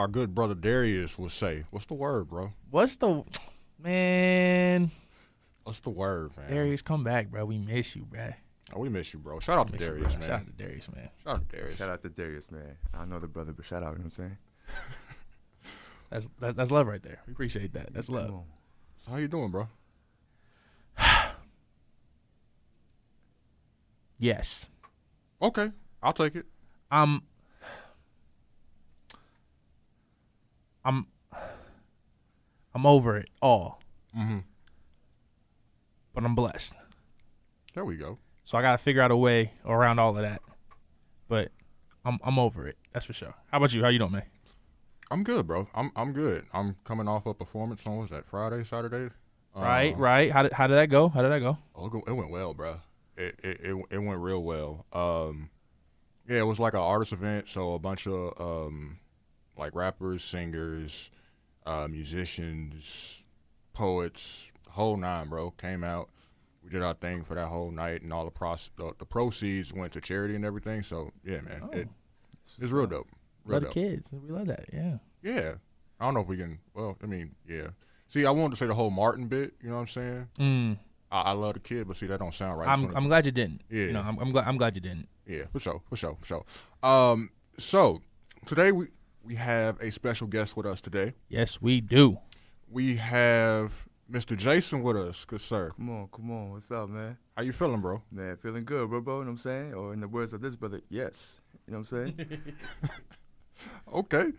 our good brother Darius would say. What's the word, bro? Man? What's the word, man? Darius, come back, bro. We miss you, bro. Oh, we miss you, bro. Shout out to Darius, man. Shout out to Darius, man. Shout out to Darius. Shout out to Darius, man. I don't know the brother, but shout out, you know what I'm saying? That's love right there. We appreciate that. That's love. So how you doing, bro? Yes. Okay, I'll take it. I'm over it all. Mm-hmm. But I'm blessed. There we go. So I got to figure out a way around all of that. But I'm over it. That's for sure. How about you? How you doing, man? I'm good, bro. I'm good. I'm coming off a performance on, what was that, Friday, Saturday? Right. How did that go? Oh, it went well, bro. It went real well. Yeah, it was like an artist event, so a bunch of like rappers, singers, musicians, poets, the whole nine, bro, came out. We did our thing for that whole night, and all the proceeds went to charity and everything. So yeah, man, it's real dope. Love the kids. We love that. Yeah. Yeah. I don't know if we can. Well, I mean, yeah. See, I wanted to say the whole Martin bit. You know what I'm saying? I love the kid, but see, that don't sound right. I'm glad you didn't. Yeah. You know, I'm glad you didn't. Yeah, for sure. So today we have a special guest with us today. Yes, we do. We have Mr. Jaison with us, good sir. Come on. What's up, man? How you feeling, bro? Man, feeling good, bro, you know what I'm saying? Or in the words of this brother, yes. You know what I'm saying? Okay.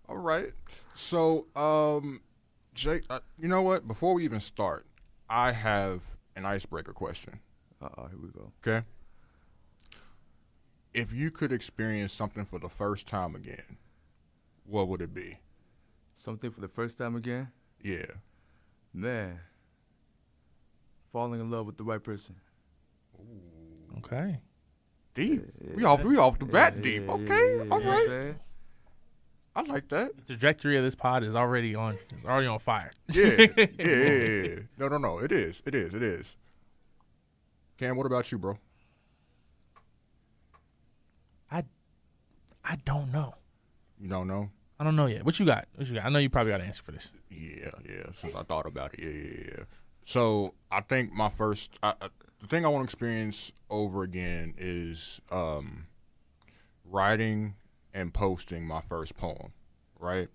All right. So, Jake, you know what? Before we even start, I have an icebreaker question. Here we go. Okay? If you could experience something for the first time again, what would it be? Something for the first time again? Yeah. Man. Falling in love with the right person. Okay. Deep. We off the bat deep. Okay. All right. I like that. The trajectory of this pod is already on. It's already on fire. Yeah. No. It is. Cam, what about you, bro? I don't know. You don't know? I don't know yet. What you got? I know you probably got an answer for this. Yeah. Since I thought about it, yeah. So I think my first, the thing I want to experience over again is writing and posting my first poem, right?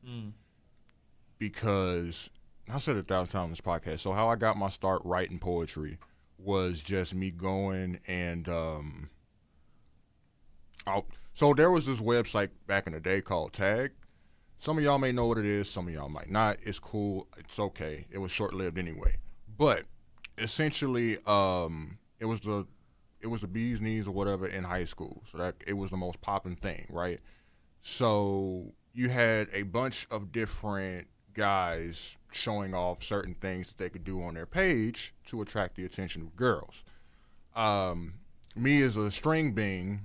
Because I said it 1,000 times on this podcast. So how I got my start writing poetry was just me going and so there was this website back in the day called Tag. Some of y'all may know what it is. Some of y'all might not. It's cool. It's okay. It was short-lived anyway. But essentially, it was the bee's knees or whatever in high school. So that it was the most popping thing, right? So you had a bunch of different guys showing off certain things that they could do on their page to attract the attention of girls. Me as a string bean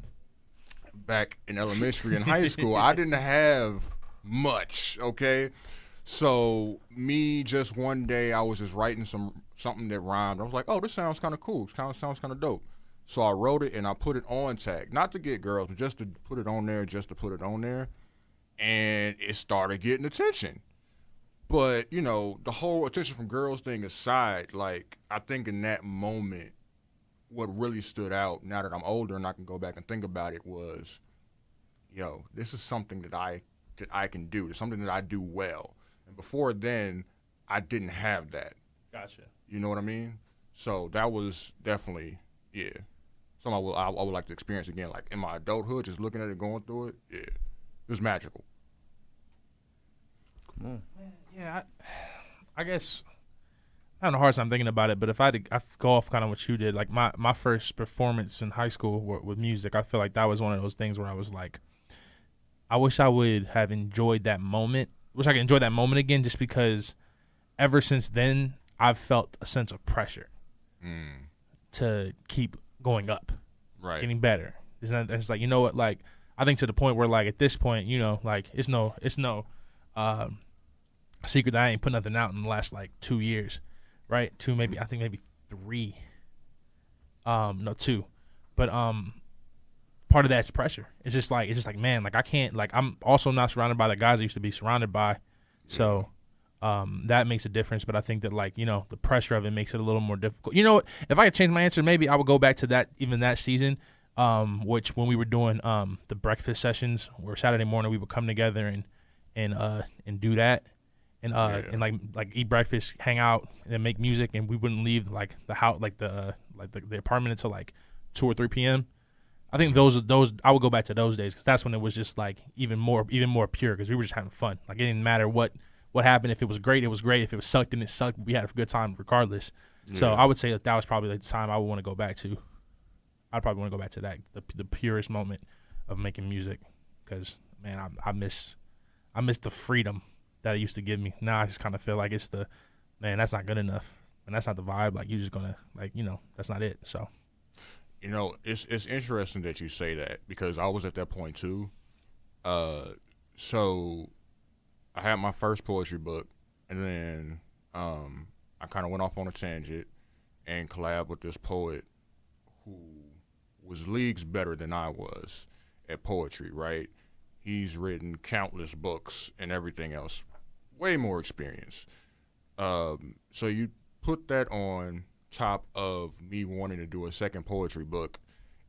back in elementary and high school, I didn't have much, okay? So me just one day, I was just writing something that rhymed. I was like, oh, this sounds kind of cool. Sounds kind of dope. So I wrote it and I put it on Tag, not to get girls, but just to put it on there, and it started getting attention. But, you know, the whole attention from girls thing aside, like, I think in that moment, what really stood out, now that I'm older and I can go back and think about it, was, yo, this is something that I can do. It's something that I do well. And before then, I didn't have that. Gotcha. You know what I mean? So that was definitely, yeah, something I would like to experience again. Like in my adulthood, just looking at it, going through it, yeah, it was magical. Come on. Yeah, I guess I have a hard time thinking about it, but if I go off kind of what you did, like my first performance in high school with music, I feel like that was one of those things where I was like, I wish I would have enjoyed that moment. Wish I could enjoy that moment again, just because ever since then I've felt a sense of pressure to keep going up, right, getting better. It's like, you know what, like I think to the point where like at this point, you know, like it's no secret that I ain't put nothing out in the last like 2 years, right? Maybe 3. No, 2. But part of that's pressure. It's just like man, like I can't, like I'm also not surrounded by the guys I used to be surrounded by, so that makes a difference. But I think that like the pressure of it makes it a little more difficult. You know what? If I could change my answer, maybe I would go back to that season, which when we were doing the breakfast sessions, where Saturday morning we would come together and do that. And and like eat breakfast, hang out, and then make music, and we wouldn't leave like the house, like the apartment until like 2 or 3 p.m. I think those I would go back to those days because that's when it was just like even more pure because we were just having fun. Like it didn't matter what happened. If it was great, it was great. If it was sucked, then it sucked. We had a good time regardless. Yeah. So I would say that was probably the time I would want to go back to. I'd probably want to go back to that the purest moment of making music because man, I miss the freedom that it used to give me. Now I just kind of feel like it's that's not good enough, and that's not the vibe. Like you're just gonna that's not it. So, it's interesting that you say that because I was at that point too. So I had my first poetry book, and then I kind of went off on a tangent and collabed with this poet who was leagues better than I was at poetry. Right, he's written countless books and everything else. Way more experience. So you put that on top of me wanting to do a second poetry book,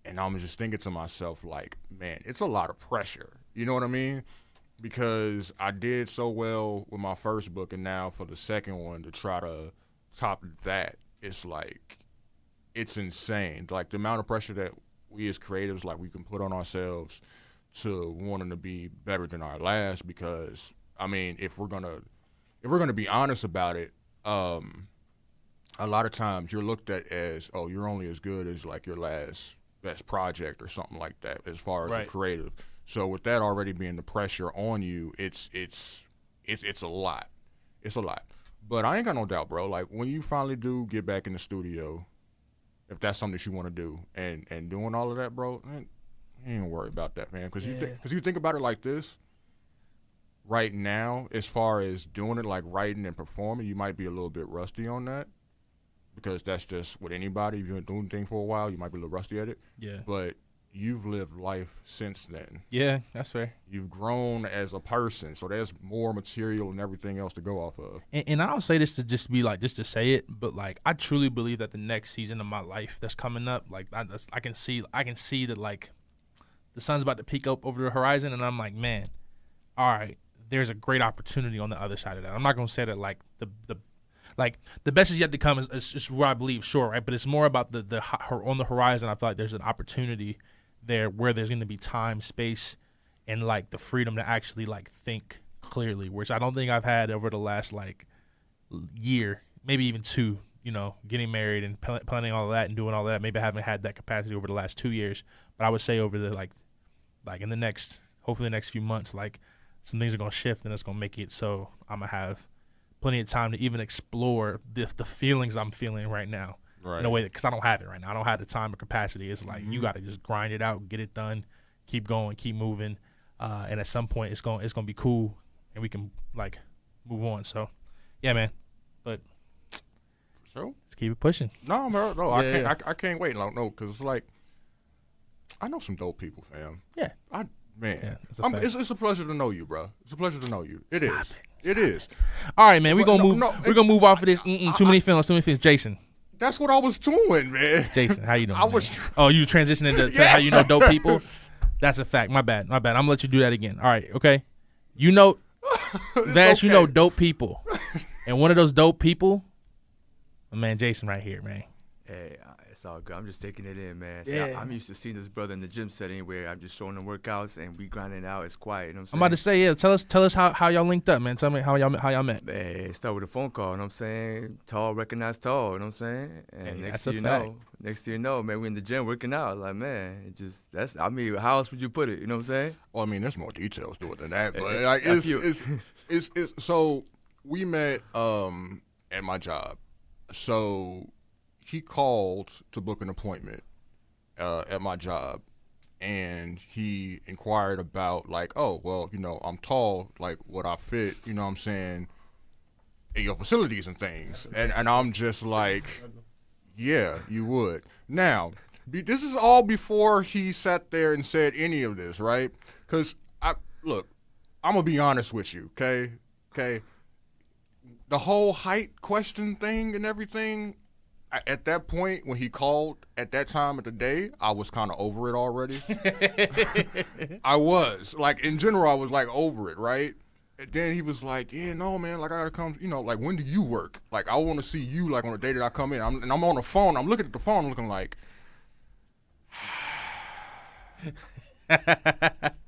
and I'm just thinking to myself, like, man, it's a lot of pressure. You know what I mean? Because I did so well with my first book, and now for the second one to try to top that, it's like, it's insane. Like, the amount of pressure that we as creatives, like, we can put on ourselves to wanting to be better than our last because I mean, if we're gonna be honest about it, a lot of times you're looked at as, oh, you're only as good as like your last best project or something like that, as far as a creative. So with that already being the pressure on you, it's a lot. It's a lot. But I ain't got no doubt, bro. Like when you finally do get back in the studio, if that's something that you want to do, and doing all of that, bro, man, you ain't worry about that, man. Because you think about it like this. Right now, as far as doing it like writing and performing, you might be a little bit rusty on that because that's just with anybody. If you've been doing things for a while, you might be a little rusty at it. Yeah. But you've lived life since then. Yeah, that's fair. You've grown as a person, so there's more material and everything else to go off of. And I don't say this to just be like, just to say it, but like I truly believe that the next season of my life that's coming up, like I can see that like the sun's about to peek up over the horizon, and I'm like, man, all right. There's a great opportunity on the other side of that. I'm not going to say that like the best is yet to come is just what I believe, sure, right? But it's more about the on the horizon. I feel like there's an opportunity there where there's going to be time, space, and like the freedom to actually like think clearly, which I don't think I've had over the last like year, maybe even 2. Getting married and planning all of that and doing all that. Maybe I haven't had that capacity over the last 2 years, but I would say over the like in the next, hopefully the next few months, like. Some things are going to shift, and it's going to make it so I'm going to have plenty of time to even explore the feelings I'm feeling right now in a way because I don't have it right now. I don't have the time or capacity. It's like you got to just grind it out, get it done, keep going, keep moving, and at some point it's going to be cool, and we can like move on. So, yeah, man. But so let's keep it pushing. No, no, yeah, I can't wait. No, because it's like I know some dope people, fam. Yeah, Man, it's a pleasure to know you, bro. It's a pleasure to know you. It is. All right, man. We're gonna move. We're gonna move off of this. Too many feelings. Jaison. That's what I was doing, man. Jaison, how you doing? Oh, you transitioning to how you know dope people? That's a fact. My bad. I'm gonna let you do that again. All right, okay. You know, Vance. Okay. You know dope people, and one of those dope people, my man Jaison, right here, man. Hey, it's all good. I'm just taking it in, man. See, yeah. I'm used to seeing this brother in the gym setting where I'm just showing him workouts and we grinding out. It's quiet. You know what I'm saying? I'm about to say, yeah. Tell us how y'all linked up, man. Tell me how y'all met. Man, start with a phone call. You know what I'm saying? Tall, recognized tall. You know what I'm saying? And next thing you know, man, we in the gym working out. Like, man, how else would you put it? You know what I'm saying? Well, I mean, there's more details to it than that, but like, it's so we met at my job. So he called to book an appointment at my job, and he inquired about, like, oh, well, I'm tall, like, would I fit, you know what I'm saying, in your facilities and things. And I'm just like, yeah, you would. Now, This is all before he sat there and said any of this, right? Because, look, I'm going to be honest with you, okay? Okay? The whole height question thing and everything, at that point when he called at that time of the day, I was kind of over it already. I was. Like, in general, I was, like, over it, right? And then he was like, yeah, no, man, like, I got to come, like, when do you work? Like, I want to see you, like, on the day that I come in. I'm on the phone. I'm looking at the phone looking like,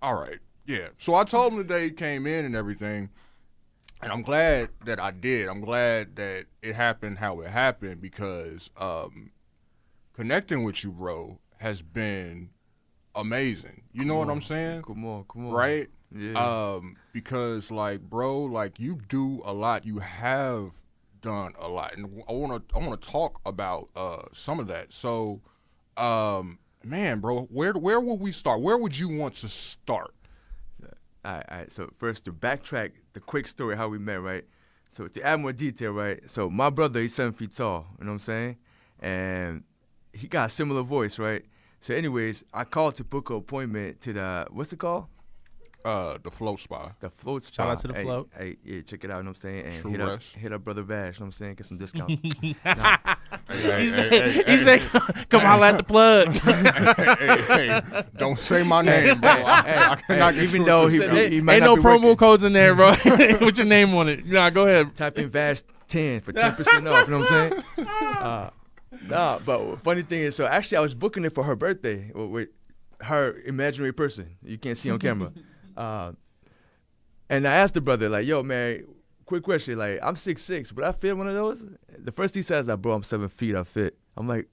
all right, yeah. So I told him the day he came in and everything. And I'm glad that I did. I'm glad that it happened how it happened because connecting with you, bro, has been amazing. You know what I'm saying? Come on. Right? Yeah. Because, like, bro, like, you do a lot. You have done a lot. And I wanna talk about some of that. So, man, bro, where would we start? Where would you want to start? All right. So first, to backtrack the quick story how we met, right? So to add more detail, right? So my brother, he's 7 feet tall. You know what I'm saying? And he got a similar voice, right? So anyways, I called to book an appointment to the, what's it called? The float spa. The float spa. Shout out to the float. Hey, yeah, check it out. You know what I'm saying? And True hit up brother Vash. You know what I'm saying? Get some discounts. He said, "Come holla at the plug." hey, don't say my name, bro. I cannot get even though he might ain't not no be promo working. codes in there, bro. With your name on it. Nah, go ahead. Type in Vash 10 for 10% off. You know what I'm saying? But funny thing is, so actually I was booking it for her birthday with her imaginary person. You can't see on camera. And I asked the brother, like, yo, man, quick question. Like, I'm 6'6", would I fit one of those? The first he says, like, bro, I'm 7 feet, I fit. I'm like,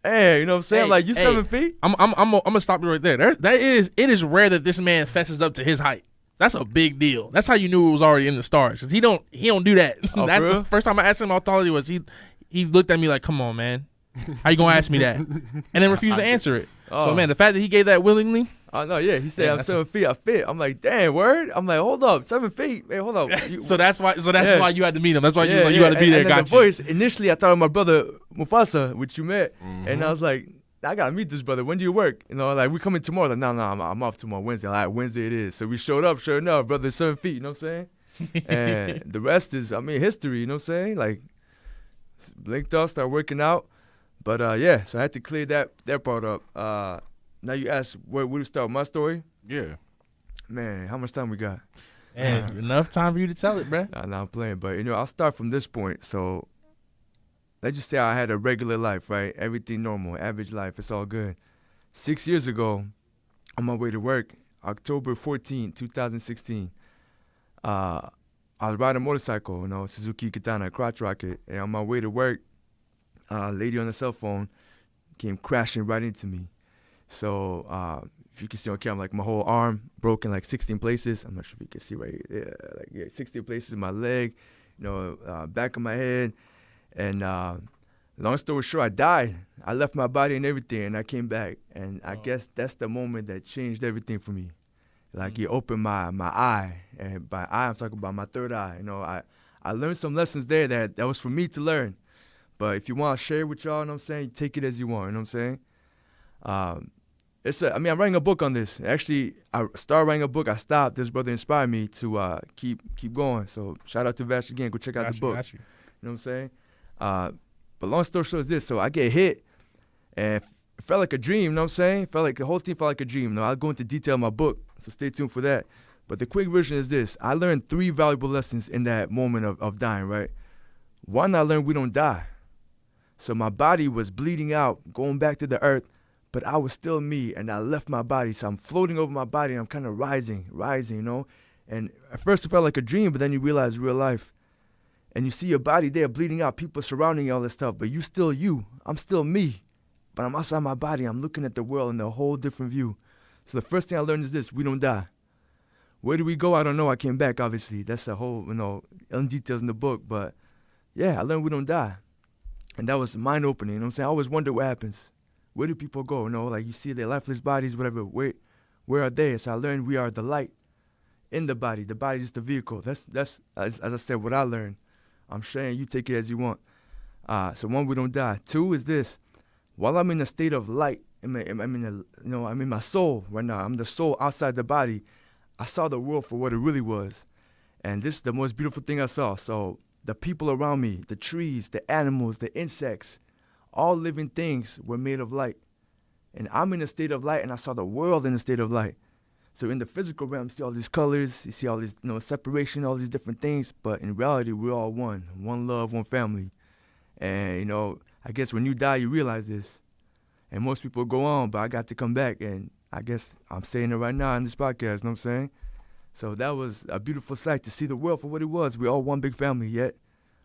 hey, you know what I'm saying? Hey, like, you 7 feet? I'm gonna stop you right there. It is rare that this man fesses up to his height. That's a big deal. That's how you knew it was already in the stars. 'Cause he don't do that. Oh, That's for real? the first time I asked him how tall he was. He looked at me like, come on, man. How you gonna ask me that? And then refused to answer it. So, man, the fact that he gave that willingly. Oh, no, yeah. He said, Yeah, I'm 7 feet, I fit. I'm like, damn, word? I'm like, hold up, 7 feet? Hey, hold up. So that's why you had to meet him. That's why you Yeah, had to be there. And then Got the you. voice, initially I thought of my brother Mufasa, which you met. And I was like, I gotta meet this brother. When do you work? You know, like, we coming tomorrow. Like, no, I'm off tomorrow, Wednesday. Like, Wednesday it is. So we showed up, sure enough, brother, 7 feet, you know what I'm saying? And the rest is, I mean, history, you know what I'm saying? Like, linked up, started working out. But, yeah, so I had to clear that part up. Now you asked, where to start with my story? Yeah. Man, how much time we got? And enough time for you to tell it, bruh. Nah, I'm playing. But, you know, I'll start from this point. So, let's just say I had a regular life, right? Everything normal, average life. It's all good. 6 years ago, on my way to work, October 14, 2016, I was riding a motorcycle, you know, Suzuki Katana, crotch rocket. And on my way to work, a lady on the cell phone came crashing right into me. So, if you can see on camera, like, my whole arm broken like 16 places. I'm not sure if you can see right here. Yeah, 16 places in my leg, you know, back of my head. And long story short, I died. I left my body and everything, and I came back. And I guess that's the moment that changed everything for me. Like, it opened my eye. And by eye, I'm talking about my third eye. You know, I learned some lessons there that was for me to learn. But if you want to share it with y'all, you know what I'm saying, take it as you want, you know what I'm saying? I'm writing a book on this. Actually, I started writing a book. I stopped. This brother inspired me to keep going. So shout out to Vash again. Go check out the book. You know what I'm saying? But long story short is this. So I get hit, and it felt like a dream. You know what I'm saying? Felt like the whole thing felt like a dream. Now I'll go into detail in my book, so stay tuned for that. But the quick version is this. I learned 3 valuable lessons in that moment of dying, right? One, I learned we don't die. So my body was bleeding out, going back to the earth, but I was still me, and I left my body. So I'm floating over my body, and I'm kind of rising, you know? And at first it felt like a dream, but then you realize real life. And you see your body there bleeding out, people surrounding you, all this stuff, but you still you. I'm still me, but I'm outside my body. I'm looking at the world in a whole different view. So the first thing I learned is this: we don't die. Where do we go? I don't know. I came back, obviously. That's a whole, you know, details in the book. But, yeah, I learned we don't die. And that was mind-opening, you know what I'm saying? I always wonder what happens. Where do people go? You know, like you see their lifeless bodies, whatever. Where are they? So I learned we are the light in the body. The body is the vehicle. That's as I said, what I learned. I'm sharing. You take it as you want. So 1, we don't die. 2 is this: while I'm in a state of light, I'm in my soul right now. I'm the soul outside the body. I saw the world for what it really was. And this is the most beautiful thing I saw. So the people around me, the trees, the animals, the insects, all living things were made of light. And I'm in a state of light, and I saw the world in a state of light. So in the physical realm, you see all these colors, you see all this, separation, all these different things. But in reality, we're all one love, one family. And, I guess when you die, you realize this. And most people go on, but I got to come back. And I guess I'm saying it right now in this podcast, you know what I'm saying? So that was a beautiful sight to see the world for what it was. We're all one big family, yet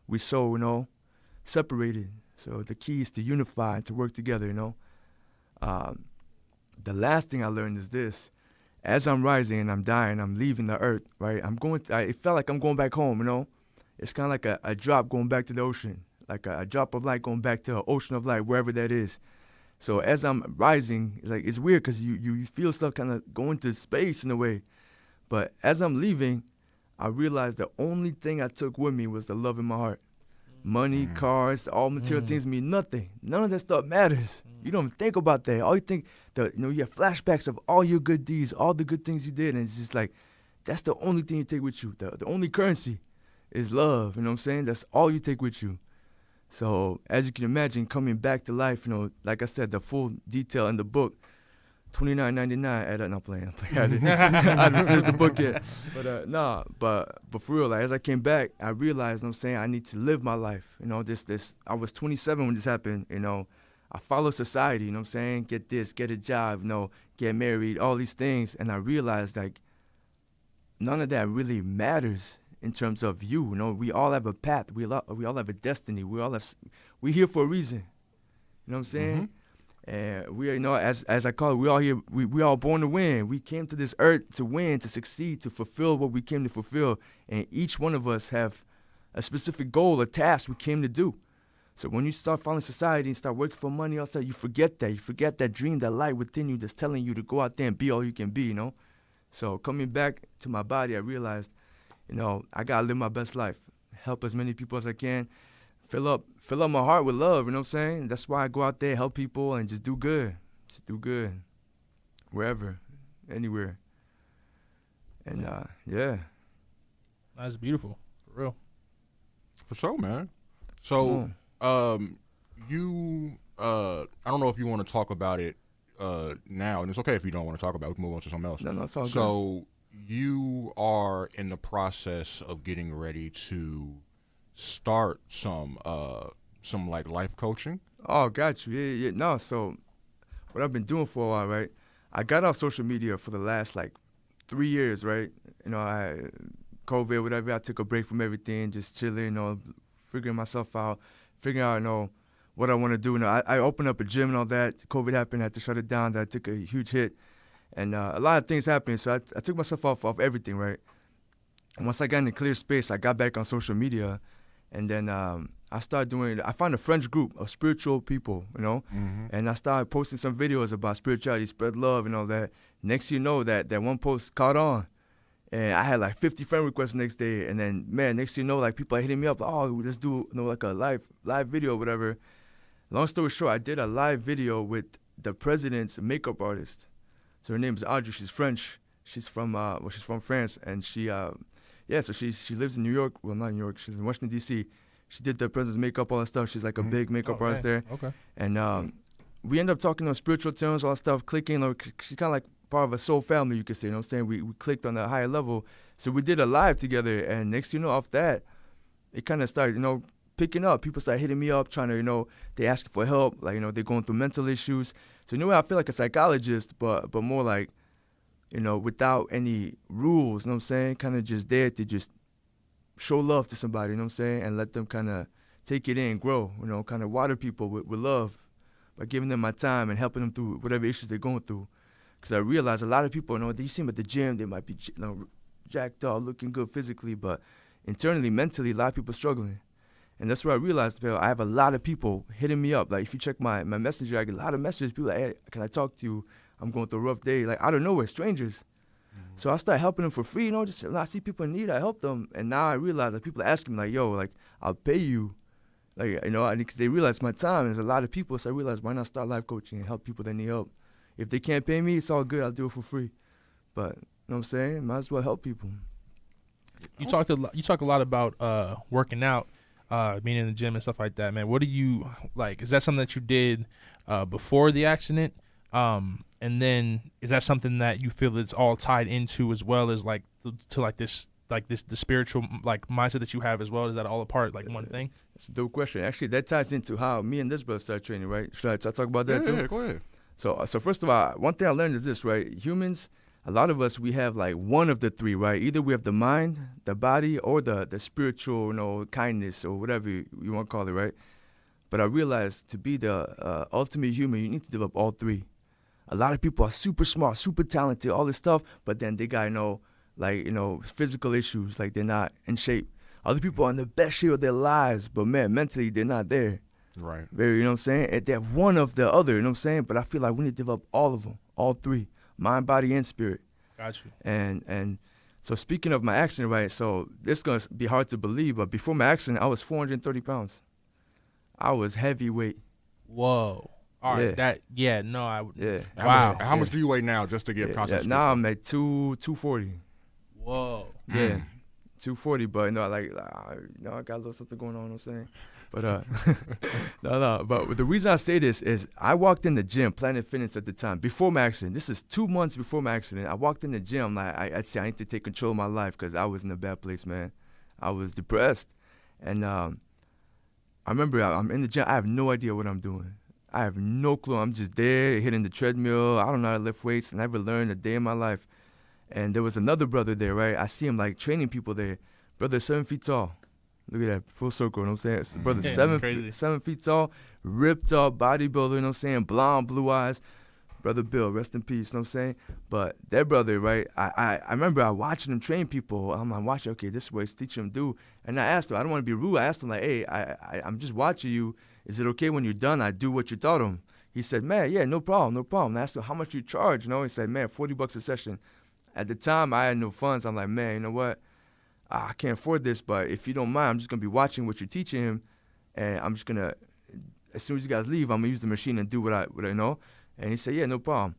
we're so, separated. So the key is to unify and to work together, The last thing I learned is this. As I'm rising and I'm dying, I'm leaving the earth, right? It felt like I'm going back home, It's kind of like a drop going back to the ocean, like a drop of light going back to an ocean of light, wherever that is. So as I'm rising, it's weird because you feel stuff kind of going to space in a way. But as I'm leaving, I realized the only thing I took with me was the love in my heart. Money, cars, all material things mean nothing. None of that stuff matters. You don't even think about that. All you think, you have flashbacks of all your good deeds, all the good things you did, and it's just like, that's the only thing you take with you. The only currency is love, you know what I'm saying? That's all you take with you. So as you can imagine, coming back to life, like I said, the full detail in the book, $29.99. Not playing. I didn't finish the book yet. But for real, as I came back, I realized, I need to live my life. I was 27 when this happened. I follow society. Get this, get a job. Get married, all these things, and I realized none of that really matters in terms of you. We all have a path. We all have a destiny. We're here for a reason. You know what I'm saying? Mm-hmm. And we are, as I call it, we all here. We all born to win. We came to this earth to win, to succeed, to fulfill what we came to fulfill. And each one of us have a specific goal, a task we came to do. So when you start following society and start working for money outside, you forget that. You forget that dream, that light within you that's telling you to go out there and be all you can be. So coming back to my body, I realized, I gotta live my best life, help as many people as I can. Fill up my heart with love, you know what I'm saying? That's why I go out there, help people, and just do good. Just do good. Wherever, anywhere. And, yeah. That's beautiful. For real. For sure, man. So, you, I don't know if you want to talk about it now, and it's okay if you don't want to talk about it. We can move on to something else. No, it's all good. So, you are in the process of getting ready to start some like life coaching. Oh, got you. Yeah. No, so what I've been doing for a while, right? I got off social media for the last 3 years, right? I COVID, whatever. I took a break from everything, just chilling, figuring myself out, figuring out, what I want to do. I opened up a gym and all that. COVID happened, I had to shut it down. That took a huge hit, and a lot of things happened. So I took myself off everything, right? And once I got in a clear space, I got back on social media. And then I found a French group of spiritual people, Mm-hmm. And I started posting some videos about spirituality, spread love and all that. Next thing you know, that one post caught on. And I had 50 friend requests the next day. And then, man, next thing you know, people are hitting me up, let's do a live video or whatever. Long story short, I did a live video with the president's makeup artist. So her name is Audrey. She's French. She's from France. And she so she lives in New York. Well, not New York. She's in Washington, D.C. She did the president's makeup, all that stuff. She's a big makeup artist there. Okay. And we ended up talking on spiritual terms, all that stuff, clicking. She's kind of part of a soul family, you could say. You know what I'm saying? We clicked on a higher level. So we did a live together. And next thing you know, off that, it kind of started, picking up. People started hitting me up, trying to, they asking for help. They're going through mental issues. So I feel like a psychologist, but more without any rules, you know what I'm saying? Kind of just there to just show love to somebody, you know what I'm saying? And let them kind of take it in, grow, kind of water people with love by giving them my time and helping them through whatever issues they're going through. Because I realize a lot of people, you see them at the gym, they might be jacked up, looking good physically, but internally, mentally, a lot of people are struggling. And that's where I realized, I have a lot of people hitting me up. If you check my messenger, I get a lot of messages. People hey, can I talk to you? I'm going through a rough day, out of nowhere, strangers. Mm-hmm. So I started helping them for free, just I see people in need, I help them. And now I realize people are asking me, I'll pay you Like, you know, because they realize my time. There's a lot of people, so I realized why not start life coaching and help people that need help. If they can't pay me, it's all good. I'll do it for free. But, you know what I'm saying? Might as well help people. You talk a lot about working out, being in the gym and stuff like that, man. What do you like? Is that something that you did before the accident? And then is that something that you feel it's all tied into as well as like to the spiritual like mindset that you have as well? Is that all a part like one thing? It's a dope question. Actually, that ties into how me and this brother started training, right? Should I talk about that too? Yeah, go ahead. So first of all, one thing I learned is this, right? Humans, a lot of us, we have like one of the three, right? Either we have the mind, the body, or the spiritual, you know, kindness or whatever you want to call it, right? But I realized to be the ultimate human, you need to develop all three. A lot of people are super smart, super talented, all this stuff, but then they got, physical issues, like they're not in shape. Other people are in the best shape of their lives, but man, mentally they're not there. Right. Very, you know what I'm saying? And they're one of the other, you know what I'm saying? But I feel like we need to develop all of them, all three, mind, body, and spirit. Got you. And so speaking of my accident, right, so this is going to be hard to believe, but before my accident, I was 430 pounds. I was heavyweight. Whoa. All right. Yeah. Yeah. Wow. Wow. How much do you weigh now, just to get context? Now I'm at 240. Whoa. Yeah. 240, but I got a little something going on, you know what I'm saying? But but the reason I say this is I walked in the gym, Planet Fitness at the time, before my accident. This is 2 months before my accident. I walked in the gym, like I said, I need to take control of my life because I was in a bad place, man. I was depressed. And I remember I'm in the gym. I have no idea what I'm doing. I have no clue. I'm just there hitting the treadmill. I don't know how to lift weights. I never learned a day in my life. And there was another brother there, right? I see him like training people there. Brother 7 feet tall. Look at that, full circle, you know what I'm saying? Brother, yeah, 7 feet tall, ripped up, bodybuilder, you know what I'm saying? Blonde, blue eyes. Brother Bill, rest in peace, you know what I'm saying? But that brother, right, I remember I watching him train people. I'm watching, okay, this is what he's teaching him to do. And I asked him, I don't want to be rude. I asked him, like, hey, I'm just watching you. Is it okay when you're done, I do what you taught him? He said, man, yeah, no problem. And I asked him, how much you charge? You know, he said, man, $40 a session. At the time, I had no funds. I'm like, man, you know what? I can't afford this, but if you don't mind, I'm just going to be watching what you're teaching him, and I'm just going to, as soon as you guys leave, I'm going to use the machine and do what I know. And he said, yeah, no problem.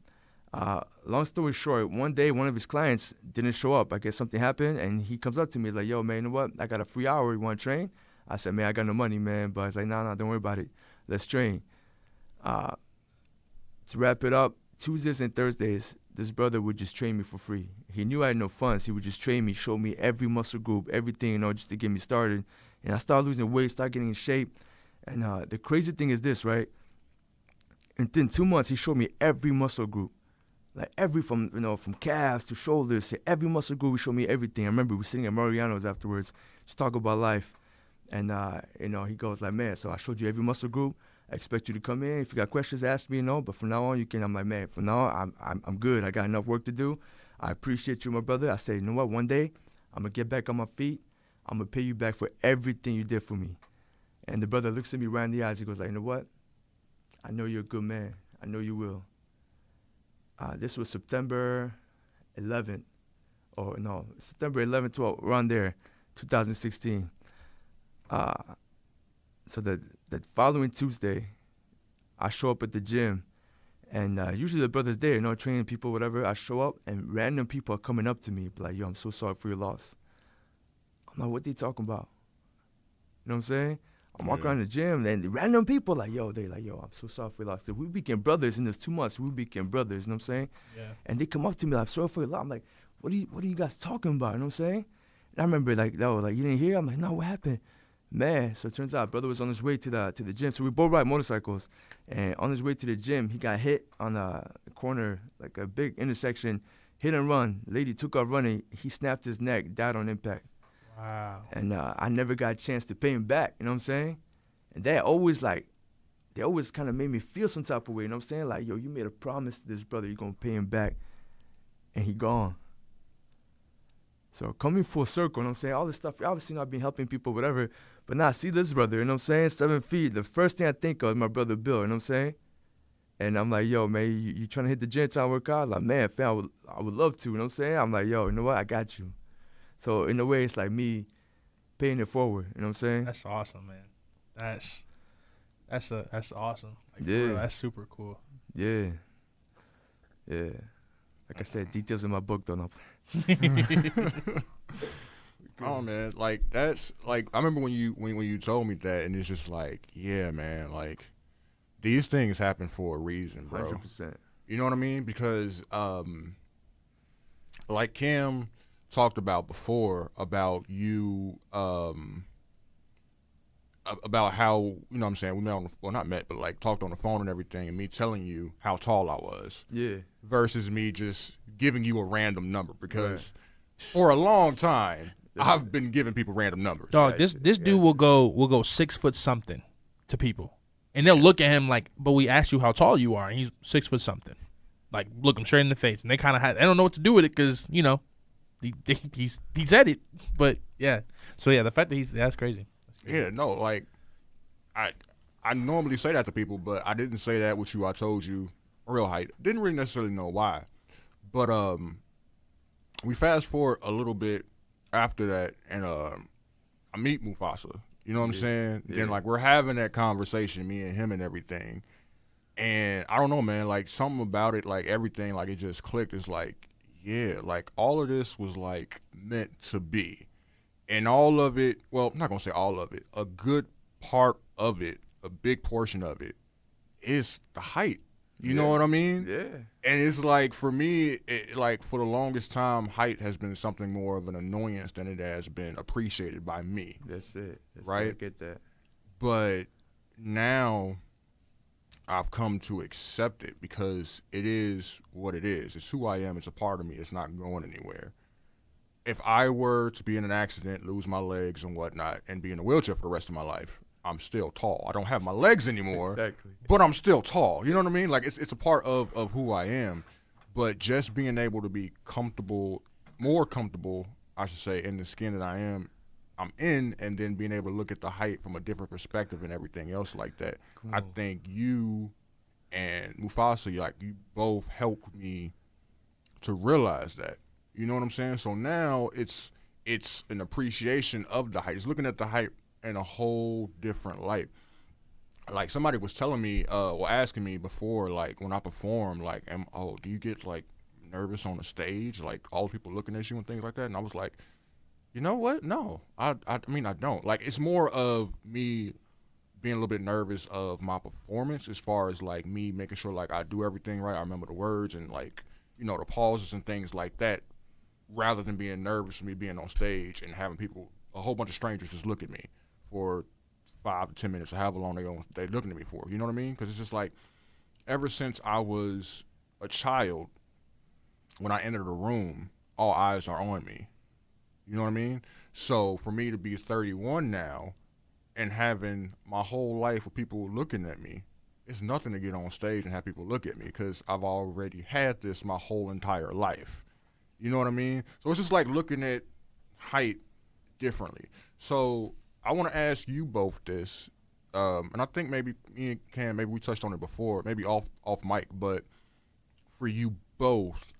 Long story short, one day, one of his clients didn't show up. I guess something happened, and he comes up to me like, yo, man, you know what? I got a free hour. You want to train? I said, man, I got no money, man. But he's like, no, don't worry about it. Let's train. To wrap it up, Tuesdays and Thursdays, this brother would just train me for free. He knew I had no funds. He would just train me, show me every muscle group, everything, you know, just to get me started. And I started losing weight, started getting in shape. And the crazy thing is this, right? Within 2 months, he showed me every muscle group. Like from calves to shoulders, to every muscle group, he showed me everything. I remember we were sitting at Mariano's afterwards, just talking about life. And, he goes like, man, so I showed you every muscle group. I expect you to come in. If you got questions, ask me, but from now on, you can. I'm like, man, from now on, I'm good. I got enough work to do. I appreciate you, my brother. I say, you know what? One day, I'm going to get back on my feet. I'm going to pay you back for everything you did for me. And the brother looks at me right in the eyes. He goes like, you know what? I know you're a good man. I know you will. This was September 11th. September 11th, 12th, around there, 2016. So the following Tuesday, I show up at the gym, and usually the brother's there, training people, whatever. I show up, and random people are coming up to me, like, yo, I'm so sorry for your loss. I'm like, what they talking about? You know what I'm saying? I'm walking around the gym, and random people I'm so sorry for your loss. So we became brothers in this 2 months. We became brothers, you know what I'm saying? Yeah. And they come up to me, like, I'm sorry for your loss. I'm like, what are you guys talking about? You know what I'm saying? And I remember, you didn't hear? I'm like, no, what happened? Man, so it turns out brother was on his way to the gym. So we both ride motorcycles. And on his way to the gym, he got hit on a corner, like a big intersection, hit and run. Lady took off running. He snapped his neck, died on impact. Wow. And I never got a chance to pay him back, you know what I'm saying? And they always kind of made me feel some type of way, you know what I'm saying? Like, yo, you made a promise to this brother, you're going to pay him back. And he gone. So coming full circle, you know what I'm saying? All this stuff, obviously I've been helping people, whatever. But now I see this brother, you know what I'm saying? 7 feet. The first thing I think of is my brother Bill, you know what I'm saying? And I'm like, yo, man, you trying to hit the gym, trying to work out? Like, man, fam, I would love to, you know what I'm saying? I'm like, yo, you know what? I got you. So in a way, it's like me paying it forward, you know what I'm saying? That's awesome, man. That's awesome. Like, Yeah. for real, that's super cool. Yeah. Yeah. Like I said, details in my book don't know. Oh man, like that's like I remember when you told me that, and it's just like, yeah, man, like these things happen for a reason, bro. 100%. You know what I mean? Because like Cam talked about before about you about how, you know what I'm saying, we met on the, well, not met, but like talked on the phone and everything, and me telling you how tall I was. Yeah. Versus me just giving you a random number, because for a long time I've been giving people random numbers. Dog, this dude will go 6 foot something to people, and they'll look at him like, but we asked you how tall you are, and he's 6 foot something. Like, look him straight in the face, and they kind of they don't know what to do with it, because, you know, he said it, but yeah. So yeah, the fact that that's crazy. Yeah, no, like I normally say that to people, but I didn't say that with you. I told you real height. Didn't really necessarily know why, but we fast forward a little bit after that, and I meet Mufasa. You know what I'm saying? Yeah. And like we're having that conversation, me and him and everything. And I don't know, man, like something about it, like everything, like it just clicked. It's like, yeah, like all of this was like meant to be. And all of it, well, I'm not going to say all of it, a good part of it, a big portion of it is the height. You know what I mean? Yeah. And it's like, for me, like for the longest time, height has been something more of an annoyance than it has been appreciated by me. That's it. Right? I get that. But now I've come to accept it, because it is what it is. It's who I am. It's a part of me. It's not going anywhere. If I were to be in an accident, lose my legs and whatnot, and be in a wheelchair for the rest of my life, I'm still tall. I don't have my legs anymore, Exactly. but I'm still tall. You know what I mean? Like it's a part of who I am. But just being able to be comfortable, more comfortable, I should say, in the skin that I'm in, and then being able to look at the height from a different perspective and everything else like that. Cool. I think you and Mufasa, like you both helped me to realize that. You know what I'm saying? So now it's an appreciation of the height. It's looking at the height in a whole different light. Like somebody was telling me, or asking me before, like when I perform, like, do you get like nervous on the stage, like all the people looking at you and things like that? And I was like, you know what? No, I mean I don't. Like it's more of me being a little bit nervous of my performance, as far as like me making sure like I do everything right. I remember the words and like, you know, the pauses and things like that, rather than being nervous for me being on stage and having people, a whole bunch of strangers, just look at me for 5 to 10 minutes or however long they're looking at me for. You know what I mean? Because it's just like, ever since I was a child, when I entered a room, all eyes are on me. You know what I mean? So for me to be 31 now and having my whole life with people looking at me, it's nothing to get on stage and have people look at me, because I've already had this my whole entire life. You know what I mean? So it's just like looking at height differently. So I want to ask you both this, and I think maybe me and Cam, maybe we touched on it before, maybe off mic, but for you both,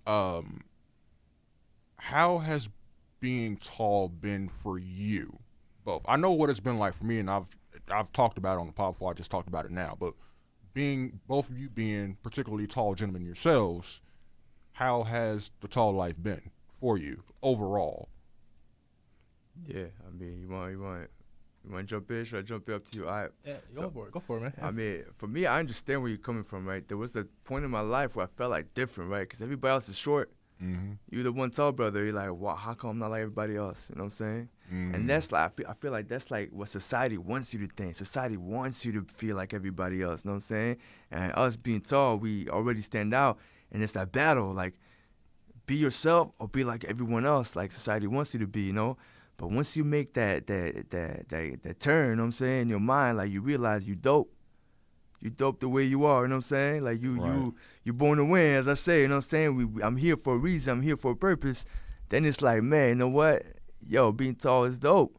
how has being tall been for you both? I know what it's been like for me, and I've talked about it on the pod before. I just talked about it now, but both of you being particularly tall gentlemen yourselves, how has the tall life been for you overall? Yeah, I mean, you want to jump in? Should I jump up to you? Yeah, go for it, man. I mean, for me, I understand where you're coming from, right? There was a point in my life where I felt like different, right? Because everybody else is short. Mm-hmm. You're the one tall brother. You're like, wow, how come I'm not like everybody else? You know what I'm saying? Mm-hmm. And that's like, I feel like that's like what society wants you to think. Society wants you to feel like everybody else. You know what I'm saying? And us being tall, we already stand out. And it's that battle, like, be yourself or be like everyone else, like society wants you to be, you know? But once you make that turn, you know what I'm saying, in your mind, like you realize you dope. You dope the way you are, you know what I'm saying? Like you born to win, as I say, you know what I'm saying? I'm here for a reason, I'm here for a purpose. Then it's like, man, you know what? Yo, being tall is dope.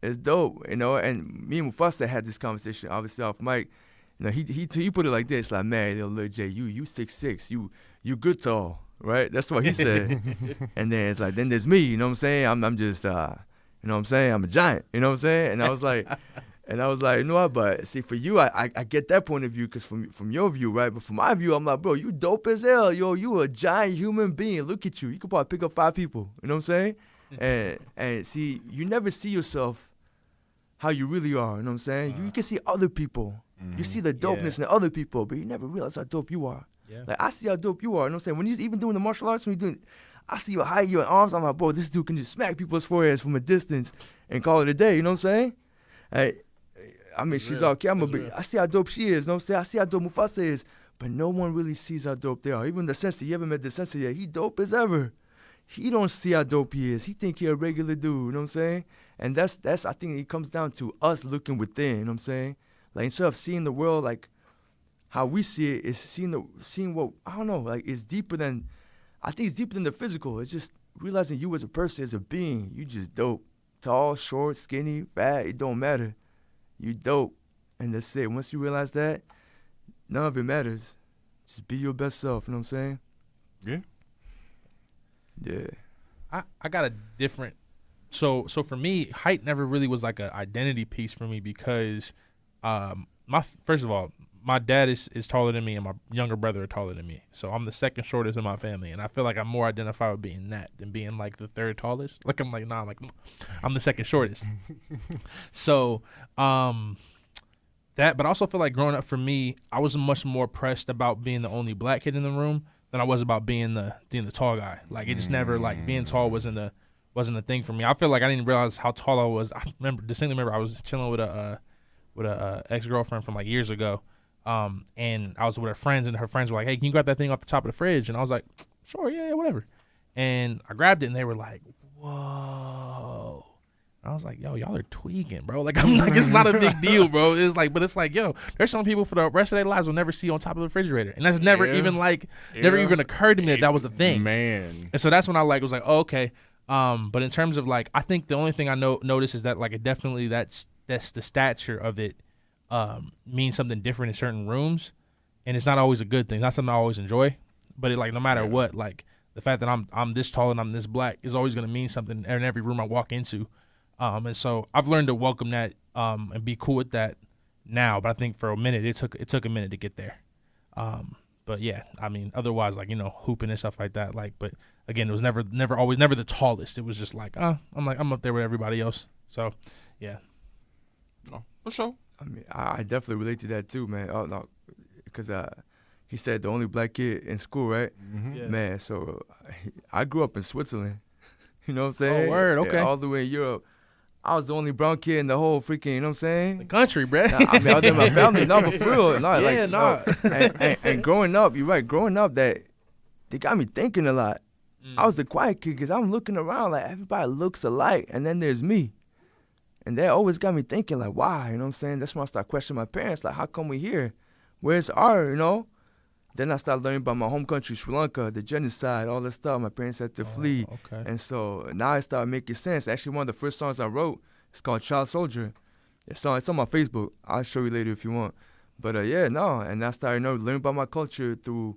It's dope, you know? And me and Mufasa had this conversation, obviously off mic. You know, he put it like this, like, man, yo, Lil J, you 6'6", you good tall. Right, that's what he said. And then it's like, then there's me, you know what I'm saying? I'm just, you know what I'm saying? I'm a giant, you know what I'm saying? And I was like, And I was like, you know what? But see, for you, I get that point of view because from your view, right? But from my view, I'm like, bro, you dope as hell. Yo, you a giant human being. Look at you. You could probably pick up 5 people. You know what I'm saying? And see, you never see yourself how you really are. You know what I'm saying? You can see other people. You see the dopeness in the other people, but you never realize how dope you are. Yeah. Like, I see how dope you are. You know what I'm saying? When you even doing the martial arts, when you doing, I see your height, your arms. I'm like, bro, this dude can just smack people's foreheads from a distance and call it a day. You know what I'm saying? I mean, she's all camera, but I see how dope she is. You know what I'm saying? I see how dope Mufasa is, but no one really sees how dope they are. Even the sensei, you haven't met the sensei yet. He dope as ever. He don't see how dope he is. He think he a regular dude. You know what I'm saying? And that's I think it comes down to us looking within. You know what I'm saying? Like, instead of seeing the world like how we see it, is seeing what, I don't know, like, it's deeper than, I think it's deeper than the physical. It's just realizing you as a person, as a being, you just dope. Tall, short, skinny, fat, it don't matter. You dope. And that's it. Once you realize that, none of it matters. Just be your best self. You know what I'm saying? Yeah. Yeah. I got a different. So for me, height never really was like an identity piece for me because, first of all, my dad is taller than me and my younger brother are taller than me. So I'm the second shortest in my family, and I feel like I'm more identified with being that than being like the third tallest. Like, I'm like, nah, I'm the second shortest. So but I also feel like growing up for me, I was much more pressed about being the only black kid in the room than I was about being the tall guy. Like, it just never, like, being tall wasn't a thing for me. I feel like I didn't realize how tall I was. I distinctly remember I was chilling with a ex-girlfriend from like years ago. And I was with her friends, and her friends were like, "Hey, can you grab that thing off the top of the fridge?" And I was like, "Sure, yeah, whatever." And I grabbed it, and they were like, "Whoa!" And I was like, "Yo, y'all are tweaking, bro. Like, I'm like, it's not a big deal, bro. It's like, but it's like, yo, there's some people for the rest of their lives will never see you on top of the refrigerator, and that's never even never even occurred to me that was the thing, man." And so that's when I was like, "Oh, okay." But in terms of like, I think the only thing I notice is that like it definitely that's the stature of it. Means something different in certain rooms, and it's not always a good thing. Not something I always enjoy, but it, like, no matter what, like, the fact that I'm this tall and I'm this black is always going to mean something in every room I walk into. And so I've learned to welcome that and be cool with that now. But I think for a minute it took a minute to get there. But yeah, I mean, otherwise, like, you know, hooping and stuff like that. Like, but again, it was never the tallest. It was just like, I'm up there with everybody else. So yeah. No, for sure. I mean, I definitely relate to that too, man. Oh no, because he said the only black kid in school, right? Mm-hmm. Yeah. Man, so I grew up in Switzerland. You know what I'm saying? Oh, word, okay. Yeah, all the way in Europe. I was the only brown kid in the whole freaking, you know what I'm saying? The country, bruh. I mean, I was in my family. No, but for real. No, Yeah, And growing up, you're right, growing up, that they got me thinking a lot. I was the quiet kid because I'm looking around like everybody looks alike, and then there's me. And that always got me thinking, like, why? You know what I'm saying? That's when I started questioning my parents, like, how come we here? Where's our, you know? Then I started learning about my home country, Sri Lanka, the genocide, all that stuff. My parents had to flee. Okay. And so now it started making sense. Actually, one of the first songs I wrote, it's called Child Soldier. It's on my Facebook. I'll show you later if you want. But and I started learning about my culture through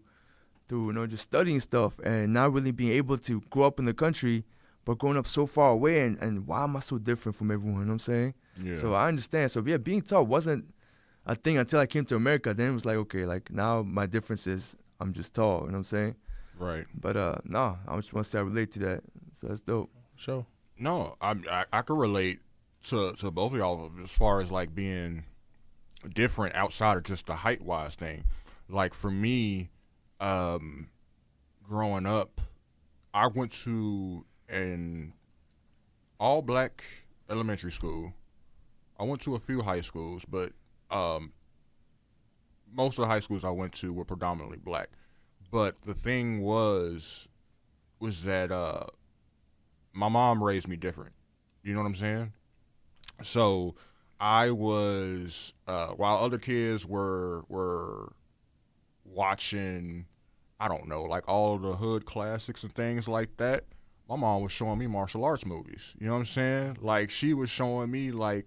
just studying stuff and not really being able to grow up in the country, but growing up so far away, and why am I so different from everyone? You know what I'm saying? Yeah. So I understand. So yeah, being tall wasn't a thing until I came to America. Then it was like, okay, like now my difference is I'm just tall. You know what I'm saying? Right. But no, I just want to say I relate to that. So that's dope. Sure. No, I could relate to both of y'all as far as like being different outside of just the height wise thing. Like for me, growing up, I went to an all black elementary school. I went to a few high schools, but most of the high schools I went to were predominantly black. But the thing was that my mom raised me different. You know what I'm saying? So I was while other kids were watching, I don't know, like all the hood classics and things like that, my mom was showing me martial arts movies. You know what I'm saying? Like she was showing me like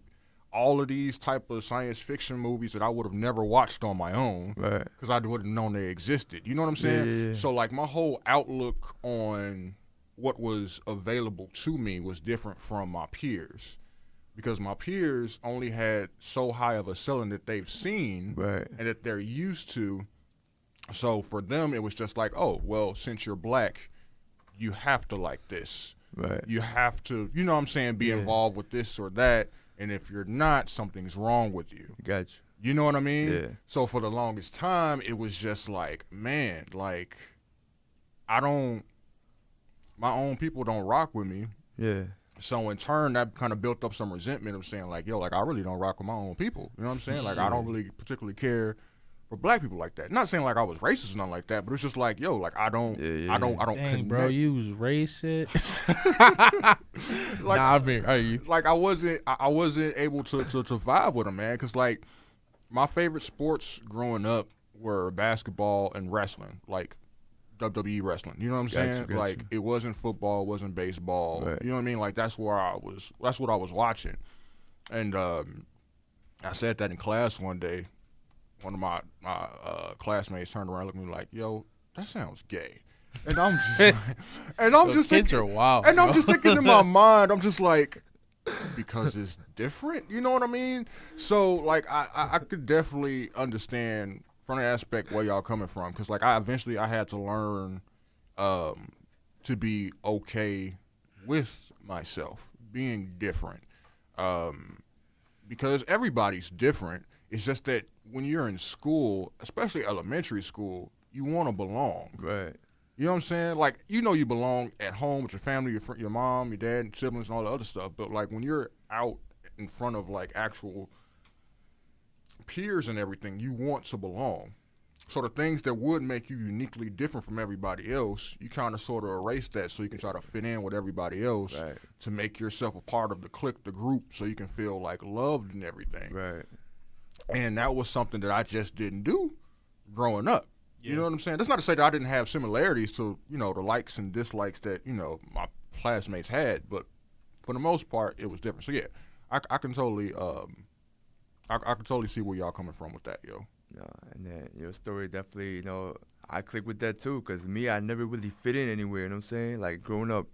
all of these type of science fiction movies that I would have never watched on my own, Right. because I wouldn't have known they existed. You know what I'm saying? Yeah. So like my whole outlook on what was available to me was different from my peers, because my peers only had so high of a ceiling that they've seen Right. and that they're used to. So for them, it was just like, oh, well, since you're black, you have to like this. Right. You have to, you know what I'm saying, be involved with this or that. And if you're not, something's wrong with you. Got you. You know what I mean? Yeah. So for the longest time, it was just like, man, like, my own people don't rock with me. Yeah. So in turn, that kind of built up some resentment of saying like, yo, like, I really don't rock with my own people. You know what I'm saying? Like, I don't really particularly care for black people like that. Not saying like I was racist or nothing like that, but it's just like, yo, like, I don't Dang, connect. bro, you was racist. Like, nah, I mean, are you? like I wasn't able to vibe with them, man, because like my favorite sports growing up were basketball and wrestling, like WWE wrestling. You know what I'm saying? Gotcha. Like it wasn't football, it wasn't baseball. Right. You know what I mean? Like that's what I was watching. And I said that in class one day. One of my classmates turned around and looked at me like, yo, that sounds gay. And I'm just like, and I'm just kids thinking, are wild. and bro. I'm just thinking in my mind, I'm just like, because it's different, you know what I mean? So like I could definitely understand from the aspect where y'all coming from, because like I had to learn to be okay with myself being different, because everybody's different. It's just that when you're in school, especially elementary school, you want to belong. Right. You know what I'm saying? Like, you know you belong at home with your family, your mom, your dad, and siblings, and all the other stuff. But, like, when you're out in front of, like, actual peers and everything, you want to belong. So the things that would make you uniquely different from everybody else, you kind of sort of erase that so you can try to fit in with everybody else to make yourself a part of the clique, the group, so you can feel, like, loved and everything. Right. And that was something that I just didn't do growing up. You know what I'm saying? That's not to say that I didn't have similarities to, you know, the likes and dislikes that, you know, my classmates had, but for the most part, it was different. So yeah, I can totally, I can totally see where y'all coming from with that, yo. No, and then your story definitely, you know, I click with that too, because me, I never really fit in anywhere, you know what I'm saying? Like growing up,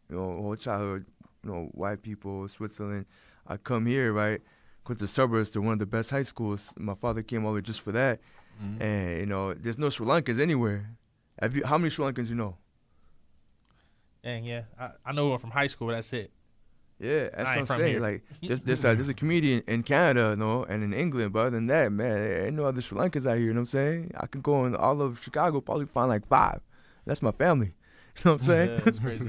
you know, whole childhood, you know, white people, Switzerland, I come here, right? Go to the suburbs to one of the best high schools. My father came over just for that. Mm-hmm. And, you know, there's no Sri Lankans anywhere. How many Sri Lankans you know? Dang, yeah. I know her from high school, but that's it. Yeah, that's what I'm saying. Here. Like, there's a comedian in Canada, you know, and in England, but other than that, man, there ain't no other Sri Lankans out here, you know what I'm saying? I can go in all of Chicago, probably find like 5. That's my family. You know what I'm saying? Yeah, that's crazy.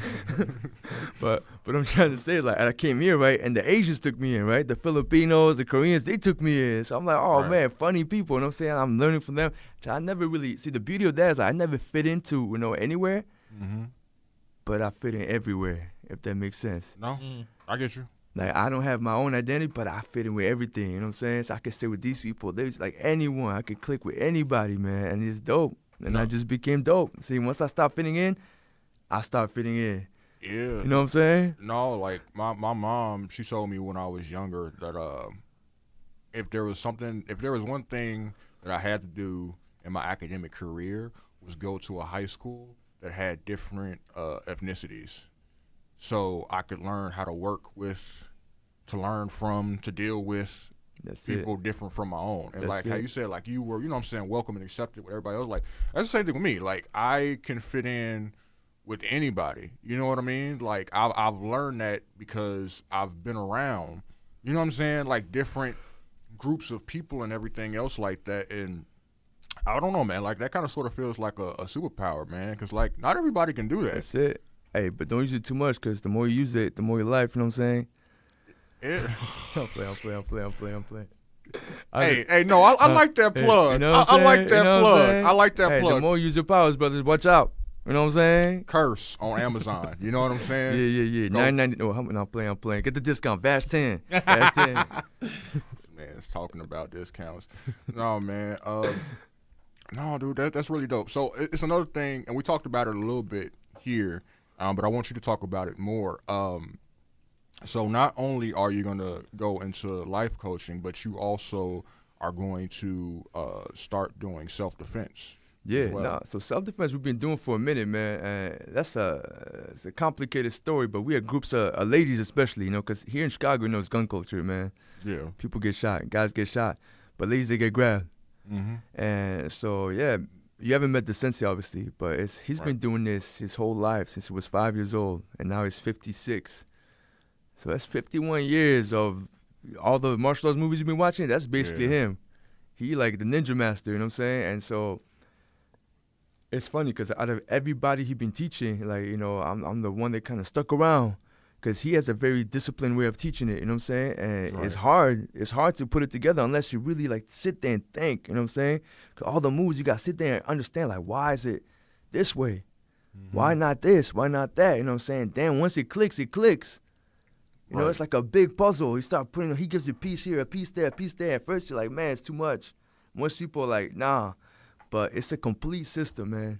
But I'm trying to say, like, I came here, right, and the Asians took me in, right? The Filipinos, the Koreans, they took me in. So I'm like, oh, man, funny people, you know what I'm saying? I'm learning from them. I never really, see, the beauty of that is like, I never fit into, you know, anywhere, but I fit in everywhere, if that makes sense. No, I get you. Like, I don't have my own identity, but I fit in with everything, you know what I'm saying? So I can stay with these people. There's like anyone. I could click with anybody, man, and it's dope. And I just became dope. See, once I stopped fitting in, I start fitting in. Yeah. You know what I'm saying? No, like my mom, she told me when I was younger that if there was one thing that I had to do in my academic career was go to a high school that had different ethnicities, so I could learn how to work with, to learn from, to deal with people different from my own. And like how you said, like you were, you know what I'm saying, welcome and accepted with everybody else. Like that's the same thing with me. Like I can fit in with anybody, you know what I mean? Like I've learned that because I've been around, you know what I'm saying, like different groups of people and everything else like that. And I don't know, man, like that kind of sort of feels like a superpower, man, because like not everybody can do that. That's it. Hey, but don't use it too much, because the more you use it, the more your life, you know what I'm saying? Yeah. I'm playing. Hey, no, I like that plug. You know what I I'm like saying? that You know plug. I like that hey, plug. The more you use your powers, brothers, watch out. You know what I'm saying? Curse on Amazon. You know what I'm saying? Yeah. $9.90. No, I'm playing. Get the discount. Bash 10. Bash 10. Man, it's talking about discounts. No, man. No, dude, that's really dope. So it's another thing, and we talked about it a little bit here, but I want you to talk about it more. So not only are you going to go into life coaching, but you also are going to start doing self-defense. Yeah, well. no. So self-defense we've been doing for a minute, man. It's a complicated story, but we have groups of ladies especially, because here in Chicago, it's gun culture, man. Yeah. People get shot, guys get shot, but ladies, they get grabbed. Mm-hmm. And so, yeah, you haven't met the sensei, obviously, but he's Right. been doing this his whole life since he was 5 years old, and now he's 56. So that's 51 years of all the martial arts movies you've been watching. That's basically Yeah. him. He like the ninja master, you know what I'm saying? And so it's funny because out of everybody he been teaching, like, I'm the one that kind of stuck around because he has a very disciplined way of teaching it, you know what I'm saying? And Right. it's hard to put it together unless you really like sit there and think, you know what I'm saying? 'Cause all the moves, you got to sit there and understand, like, why is it this way? Mm-hmm. Why not this? Why not that? You know what I'm saying? Then once it clicks, it clicks. You know, Right. it's like a big puzzle. He gives you a piece here, a piece there, a piece there. At first, you're like, man, it's too much. Most people are like, nah. But it's a complete system, man.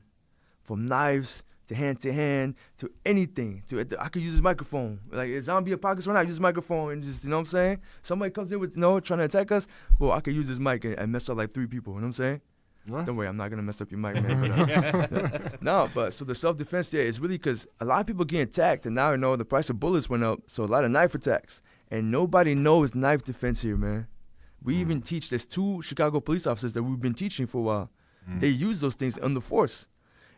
From knives to hand to anything. I could use this microphone. Like, a zombie apocalypse right now, I use this microphone and just, you know what I'm saying? Somebody comes in with, trying to attack us. Well, I could use this mic and mess up like 3 people. You know what I'm saying? Right. Don't worry, I'm not going to mess up your mic, man. But, no, but so the self-defense there is really because a lot of people get attacked, and now, the price of bullets went up, so a lot of knife attacks. And nobody knows knife defense here, man. We even teach, there's 2 Chicago police officers that we've been teaching for a while. They use those things on the force.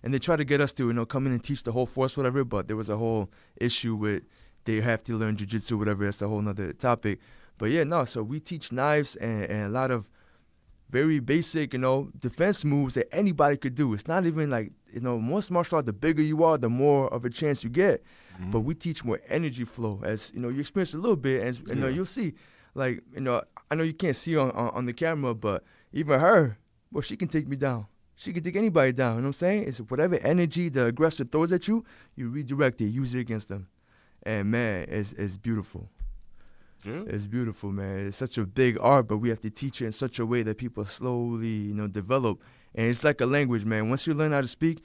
And they try to get us to, come in and teach the whole force, whatever, but there was a whole issue with they have to learn jiu-jitsu, whatever. That's a whole nother topic. But yeah, no, so we teach knives and a lot of very basic, defense moves that anybody could do. It's not even like, most martial arts, the bigger you are, the more of a chance you get. Mm-hmm. But we teach more energy flow. As, you experience a little bit, as, you'll see. Like, I know you can't see on the camera, but even her, well, she can take me down. She can take anybody down, you know what I'm saying? It's whatever energy the aggressor throws at you, you redirect it, use it against them. And, man, it's beautiful. Yeah. It's beautiful, man. It's such a big art, but we have to teach it in such a way that people slowly, develop. And it's like a language, man. Once you learn how to speak,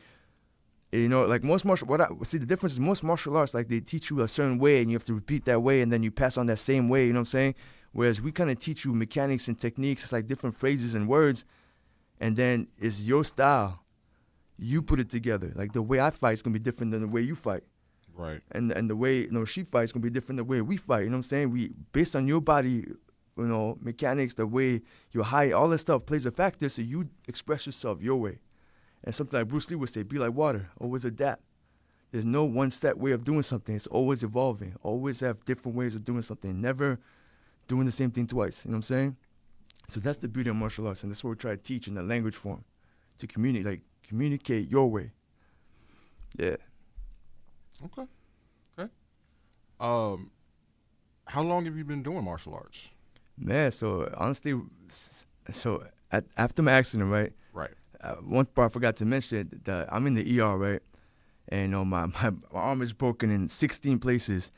like most the difference is most martial arts, like they teach you a certain way and you have to repeat that way and then you pass on that same way, you know what I'm saying? Whereas we kind of teach you mechanics and techniques. It's like different phrases and words, and then it's your style. You put it together. Like the way I fight is going to be different than the way you fight. Right. And the way she fights is gonna be different than the way we fight. You know what I'm saying? We based on your body, mechanics, the way your height, all that stuff plays a factor. So you express yourself your way. And something like Bruce Lee would say, be like water, always adapt. There's no one set way of doing something. It's always evolving. Always have different ways of doing something. Never doing the same thing twice. You know what I'm saying? So that's the beauty of martial arts, and that's what we try to teach in the language form, to communicate your way. Yeah. Okay. How long have you been doing martial arts? Man, so honestly, after my accident, right? Right. One part I forgot to mention, I'm in the ER, right? And my arm is broken in 16 places.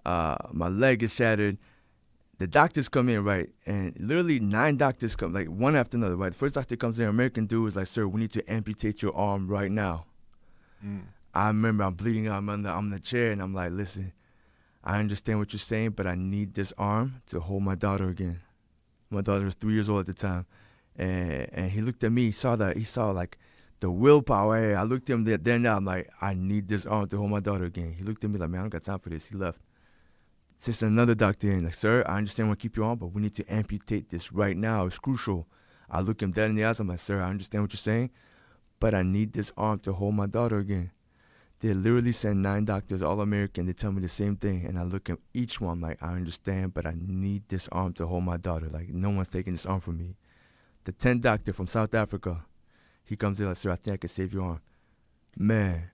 My leg is shattered. The doctors come in, right? And literally 9 doctors come, like one after another, right? The first doctor comes in, American dude, is like, sir, we need to amputate your arm right now. I remember I'm bleeding out. I'm in the chair, and I'm like, listen, I understand what you're saying, but I need this arm to hold my daughter again. My daughter was 3 years old at the time. And he looked at me. He saw like the willpower. Hey, I looked at him then now. I'm like, I need this arm to hold my daughter again. He looked at me like, man, I don't got time for this. He left. Just another doctor in, like, sir, I understand we keep you on, but we need to amputate this right now. It's crucial. I look him dead in the eyes. I'm like, sir, I understand what you're saying, but I need this arm to hold my daughter again. They literally send 9 doctors, all American. They tell me the same thing, and I look at each one. I'm like, I understand, but I need this arm to hold my daughter. Like, no one's taking this arm from me. The 10th doctor from South Africa, he comes in like, sir, I think I can save your arm. Man,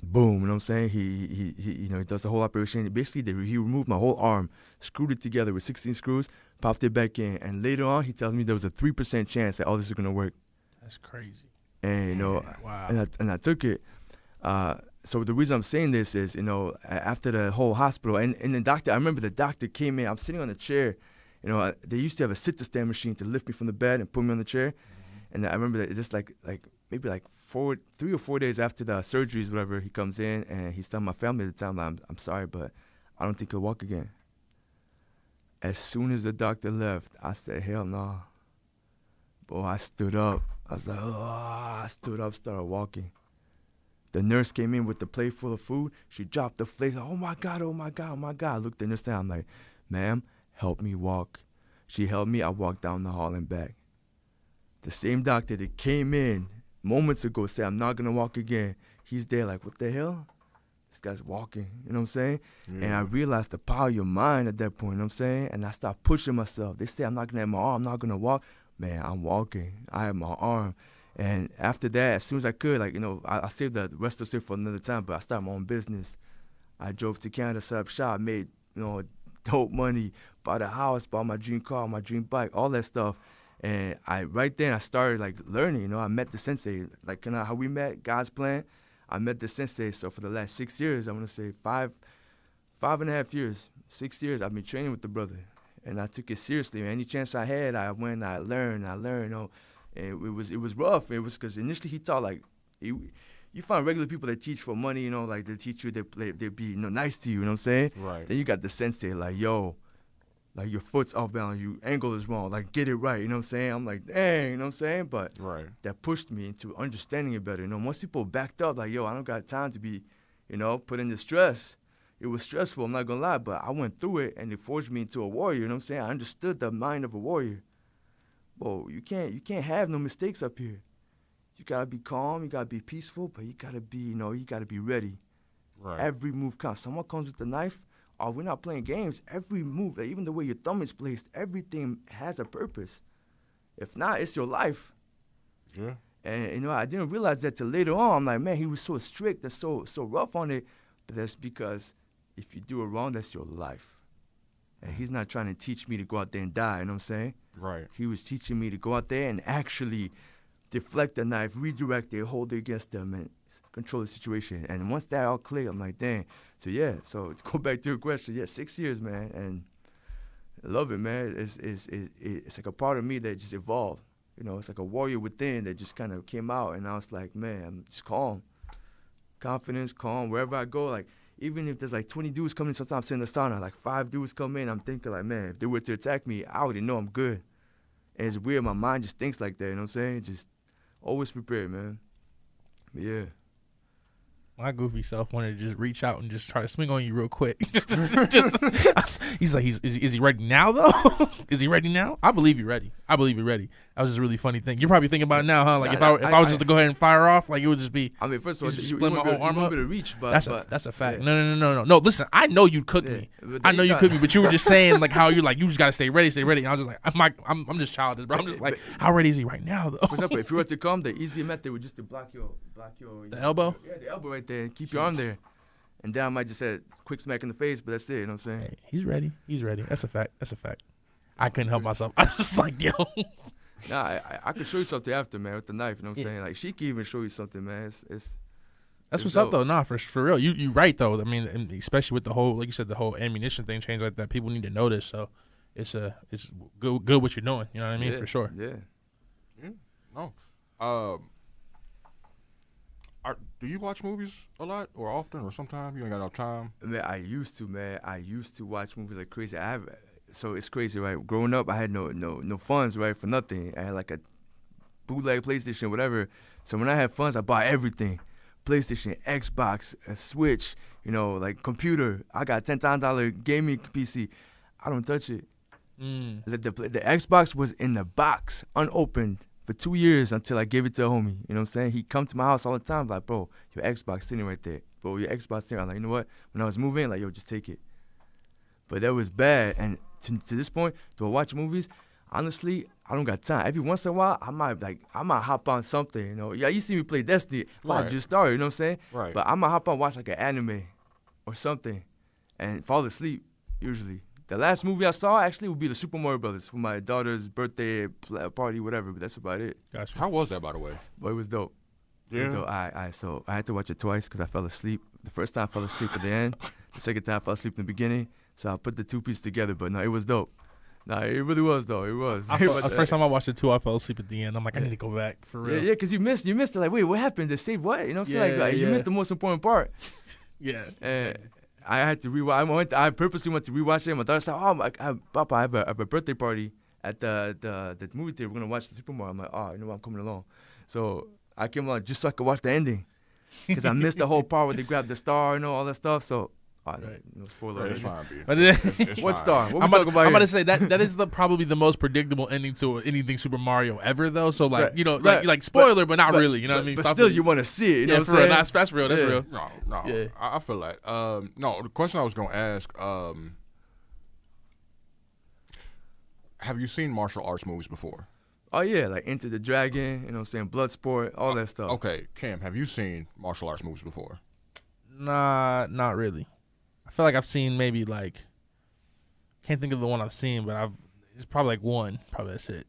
boom, you know what I'm saying? He does the whole operation. Basically, he removed my whole arm, screwed it together with 16 screws, popped it back in, and later on, he tells me there was a 3% chance that all this is gonna work. That's crazy. And Wow. and I took it. So the reason I'm saying this is, after the whole hospital, and the doctor, I remember the doctor came in. I'm sitting on the chair. They used to have a sit-to-stand machine to lift me from the bed and put me on the chair. And I remember that just maybe 3 or 4 days after the surgeries, whatever, he comes in and he's telling my family at the time, I'm sorry, but I don't think he'll walk again. As soon as the doctor left, I said, hell no. Boy, I stood up. I was like, oh, I stood up, started walking. The nurse came in with the plate full of food. She dropped the plate. Oh my God, oh my God, oh my God. I looked at the nurse down. I'm like, ma'am, help me walk. She helped me. I walked down the hall and back. The same doctor that came in moments ago said, I'm not going to walk again. He's there like, what the hell? This guy's walking, you know what I'm saying? Yeah. And I realized the power of your mind at that point, you know what I'm saying? And I started pushing myself. They say I'm not going to have my arm, I'm not going to walk. Man, I'm walking. I have my arm. And after that, as soon as I could, like, you know, I saved the rest of it for another time, but I started my own business. I drove to Canada, set up shop, made, you know, dope money, bought a house, bought my dream car, my dream bike, all that stuff. And right then I started like learning, you know, I met the sensei, like how we met, God's plan. I met the sensei, so for the last 6 years, I want to say 5.5 years, 6 years, I've been training with the brother. And I took it seriously, man. Any chance I had, I went, I learned, you know. And it was rough. It was because initially he taught, like, you find regular people that teach for money, you know, like they teach you, they be, you know, nice to you, you know what I'm saying? Right. Then you got the sensei, like, yo, like your foot's off balance, your angle is wrong, like get it right, you know what I'm saying? I'm like, dang, you know what I'm saying? But right. That pushed me into understanding it better. You know, most people backed up, like, yo, I don't got time to be, you know, put in the stress. It was stressful, I'm not gonna lie, but I went through it and it forged me into a warrior, you know what I'm saying? I understood the mind of a warrior. Whoa, you can't have no mistakes up here. You gotta be calm, you gotta be peaceful, but you gotta be, you know, you gotta be ready. Right. Every move counts. Someone comes with a knife, oh, we're not playing games. Every move, like, even the way your thumb is placed, everything has a purpose. If not, it's your life. Yeah. And, you know, I didn't realize that till later on. I'm like, man, he was so strict and so rough on it. But that's because if you do it wrong, that's your life. And he's not trying to teach me to go out there and die, you know what I'm saying? Right. He was teaching me to go out there and actually deflect the knife, redirect it, hold it against them, and control the situation. And once that all cleared, I'm like, dang. So, yeah, so to go back to your question, yeah, 6 years, man, and I love it, man. It's like a part of me that just evolved. You know, it's like a warrior within that just kind of came out, and I was like, man, I'm just calm. Confidence, calm, wherever I go, like, even if there's like 20 dudes coming, sometimes in the sauna, like 5 dudes come in, I'm thinking like, man, if they were to attack me, I already know I'm good. And it's weird, my mind just thinks like that, you know what I'm saying? Just always prepared, man. But yeah. My goofy self wanted to just reach out and just try to swing on you real quick. He's like, is he ready now, though? Is he ready now? I believe you're ready. That was just a really funny thing. You're probably thinking about it now, huh? Like, if I was just to go ahead and fire off, like, it would just be. I mean, first of all, you split my whole arm up. To reach, but that's a fact. Yeah. No. Listen, I know you cooked me. I know you cooked me, but you were just saying, like, how you're like, you just got to stay ready. And I was just like, I'm just childish, bro. I'm just like, how ready is he right now, though? For example, if you were to come, the easy method would just to block your the elbow? Yeah, the elbow right there, and keep your arm there. And then I might just say quick smack in the face, but that's it, you know what I'm saying? Hey, he's ready. That's a fact. I couldn't help myself. I was just like, yo. Nah, I could show you something after, man, with the knife, you know what I'm saying? Like, she can even show you something, man. That's what's up, though. Nah, for real. You right, though. I mean, and especially with the whole, like you said, the whole ammunition thing changed like that. People need to know this, so it's good what you're doing. You know what I mean? Yeah, for sure. Yeah. No. Do you watch movies a lot or often or sometimes? You ain't got enough time? Man, I used to watch movies like crazy. So it's crazy, right? Growing up, I had no funds, right, for nothing. I had like a bootleg PlayStation, whatever. So when I had funds, I bought everything. PlayStation, Xbox, a Switch, you know, like computer. I got $10,000 gaming PC. I don't touch it. The Xbox was in the box, unopened, for 2 years until I gave it to a homie. You know what I'm saying? He'd come to my house all the time, like, bro, your Xbox sitting right there. Bro, your Xbox sitting. I'm like, you know what? When I was moving, like, yo, just take it. But that was bad. And to this point, do I watch movies? Honestly, I don't got time. Every once in a while, I might hop on something, you know. Yeah, you see me play Destiny. Right. I just started, you know what I'm saying? Right. But I might hop on watch like an anime or something and fall asleep, usually. The last movie I saw actually would be the Super Mario Brothers for my daughter's birthday party, whatever. But that's about it. Gotcha. How was that, by the way? But it was dope. Yeah. So I had to watch it twice because I fell asleep. The first time I fell asleep at the end. The second time I fell asleep in the beginning. So I put the two pieces together. But no, it was dope. Nah, it really was though. It was. The first time I watched it too, I fell asleep at the end. I'm like, I need to go back for real. Yeah, because you missed it. Like, wait, what happened? They saved what? You know what I'm saying? Like, you missed the most important part. Yeah. And I had to rewatch. I purposely went to rewatch it. My daughter said, "Oh, Papa, I have a birthday party at the movie theater. We're gonna watch the Super Mario. I'm like, oh, you know what? I'm coming along. So I came along just so I could watch the ending, because I missed the whole part where they grabbed the star and all that stuff. So. Right. No spoiler. It's fine, B. But It's What fine. star? What I'm we talking about I'm here? about to say that is probably the most predictable ending to anything Super Mario ever, though. So like Right, you know, right. like spoiler, but not really. You know what I mean? But Stop still, it. you want to see it. You know yeah, what for I'm real. saying? That's real. That's Yeah. real. No. Yeah. I feel that. No, the question I was gonna ask. Have you seen martial arts movies before? Oh yeah, like Enter the Dragon. You know what I'm saying? Bloodsport, all that stuff. Okay, Cam, have you seen martial arts movies before? Nah, not really. I feel like I've seen maybe like can't think of the one I've seen, but it's probably like one. Probably that's it.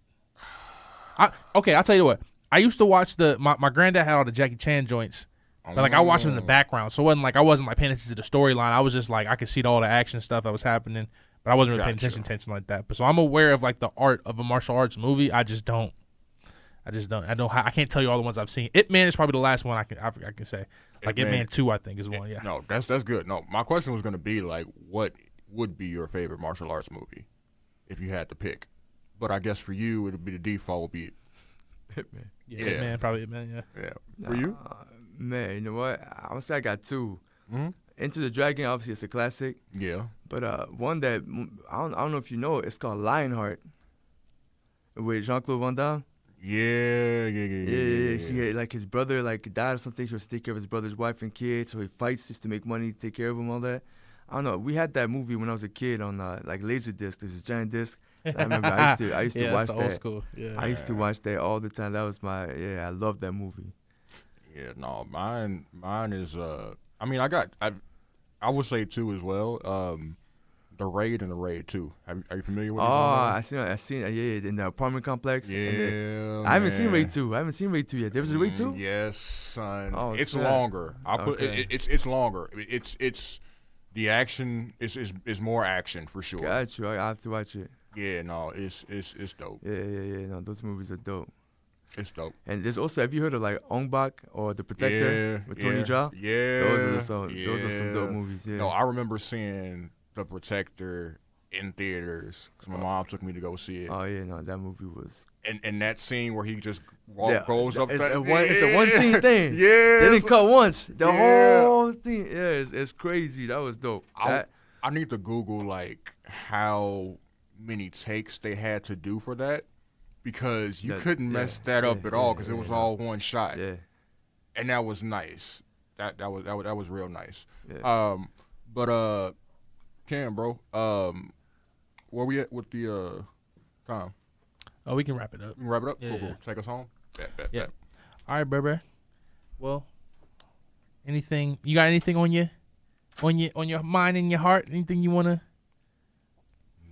Okay, I'll tell you what. I used to watch my granddad had all the Jackie Chan joints, but like I watched them in the background, so it wasn't like I wasn't like paying attention to the storyline. I was just like I could see all the action stuff that was happening, but I wasn't really paying attention like that. But so I'm aware of like the art of a martial arts movie. I can't tell you all the ones I've seen. Ip Man is probably the last one I can say. Like Ip Man 2, I think is one. Yeah. No, that's good. No, my question was gonna be like, what would be your favorite martial arts movie if you had to pick? But I guess for you, it'd be the default would be Hitman. Yeah, Ip Man, probably Ip Man. Yeah. Yeah. For you? Man, you know what? I would say I got two. Mm-hmm. Enter the Dragon, obviously, it's a classic. Yeah. But one that I don't know if you know, it's called Lionheart with Jean-Claude Van Damme. Yeah. He had, like his brother like died or something. He was to take care of his brother's wife and kids, so he fights just to make money to take care of him, all that. I don't know. We had that movie when I was a kid on like Laserdisc. There's this giant disc. I remember I used to watch that's the that. old school. Yeah. I used to watch that all the time. That was I love that movie. Yeah, no, mine is I mean, I would say two as well. The Raid and the Raid 2. Are you familiar with it? I seen it. Yeah, in the apartment complex. Yeah, I haven't seen man. Raid 2. I haven't seen Raid 2 yet. There was a Raid 2? Yes, son. Oh, it's snap. longer. Okay. It's longer. It's the action is more action for sure. Got you. I have to watch it. Yeah, no, it's dope. Yeah. No, those movies are dope. It's dope. And there's also, have you heard of like Ong Bak or The Protector with Tony Jaa? Yeah. Those are some dope movies. Yeah. No, I remember seeing The Protector in theaters because my mom took me to go see it. Oh yeah, no, that movie was. And that scene where he just goes up. It's a one scene thing. Yeah. They didn't cut once. The Yeah. whole thing. Yeah, it's crazy. That was dope. I need to Google like how many takes they had to do for that because you couldn't mess that up at all because it was all one shot. Yeah. And that was nice. That was real nice. Yeah. But Cam, bro, where we at with the time? Oh, we can wrap it up. We can wrap it up. Yeah, Cool. yeah. Take us home. Bet. Yeah. All right, Berber. Well, anything you got? Anything on your mind and your heart? Anything you wanna?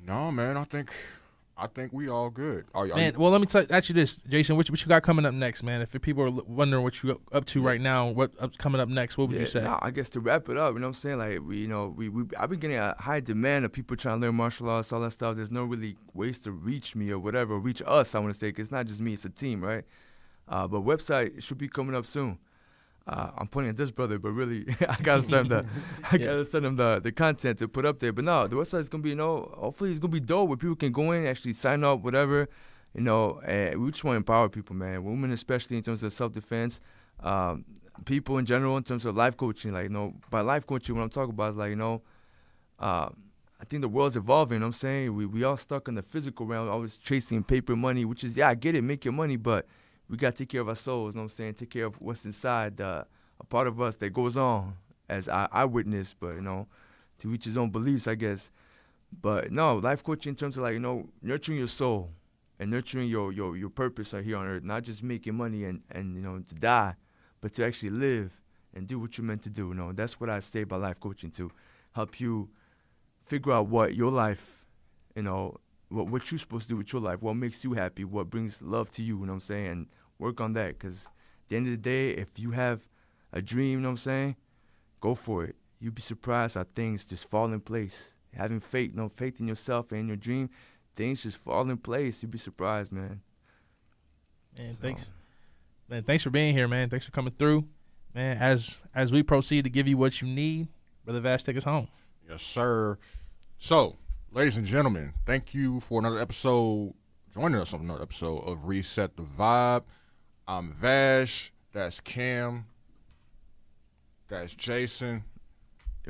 No, man. I think we all good. Man, well, let me ask you this, Jaison. What you got coming up next, man? If people are wondering what you up to right now, what's coming up next, what would you say? No, I guess to wrap it up, you know what I'm saying? Like I've been getting a high demand of people trying to learn martial arts, all that stuff. There's no really ways to reach me or whatever, reach us. I want to say, 'cause it's not just me, it's a team, right? But website should be coming up soon. I'm pointing at this brother, but really, I gotta send him the content to put up there. But no, the website is gonna be, hopefully it's gonna be dope where people can go in, actually sign up, whatever, and we just want to empower people, man. Women especially in terms of self-defense, people in general in terms of life coaching. Like, by life coaching, what I'm talking about is like, I think the world's evolving. You know what I'm saying? We all stuck in the physical realm, always chasing paper money, which is, I get it, make your money, but we got to take care of our souls, you know what I'm saying? Take care of what's inside, a part of us that goes on, as I witness, but, to reach his own beliefs, I guess. But, no, life coaching in terms of, like, nurturing your soul and nurturing your purpose out here on earth, not just making money and to die, but to actually live and do what you're meant to do. That's what I say about life coaching, to help you figure out what your life, what you're supposed to do with your life, what makes you happy, what brings love to you, you know what I'm saying, and work on that, because at the end of the day, if you have a dream, you know what I'm saying, go for it. You'd be surprised how things just fall in place. Having faith, faith in yourself and in your dream, things just fall in place. You'd be surprised, man. Man, thanks. Man, thanks for being here, man. Thanks for coming through. Man, as we proceed to give you what you need, Brother Vash, take us home. Yes, sir. So, ladies and gentlemen, thank you for another episode joining us on another episode of Reset the Vibe. I'm Vash. That's Cam. That's Jason.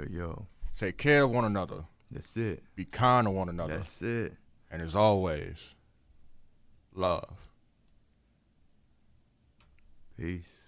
Yo. Take care of one another. That's it. Be kind to one another. That's it. And as always, love. Peace.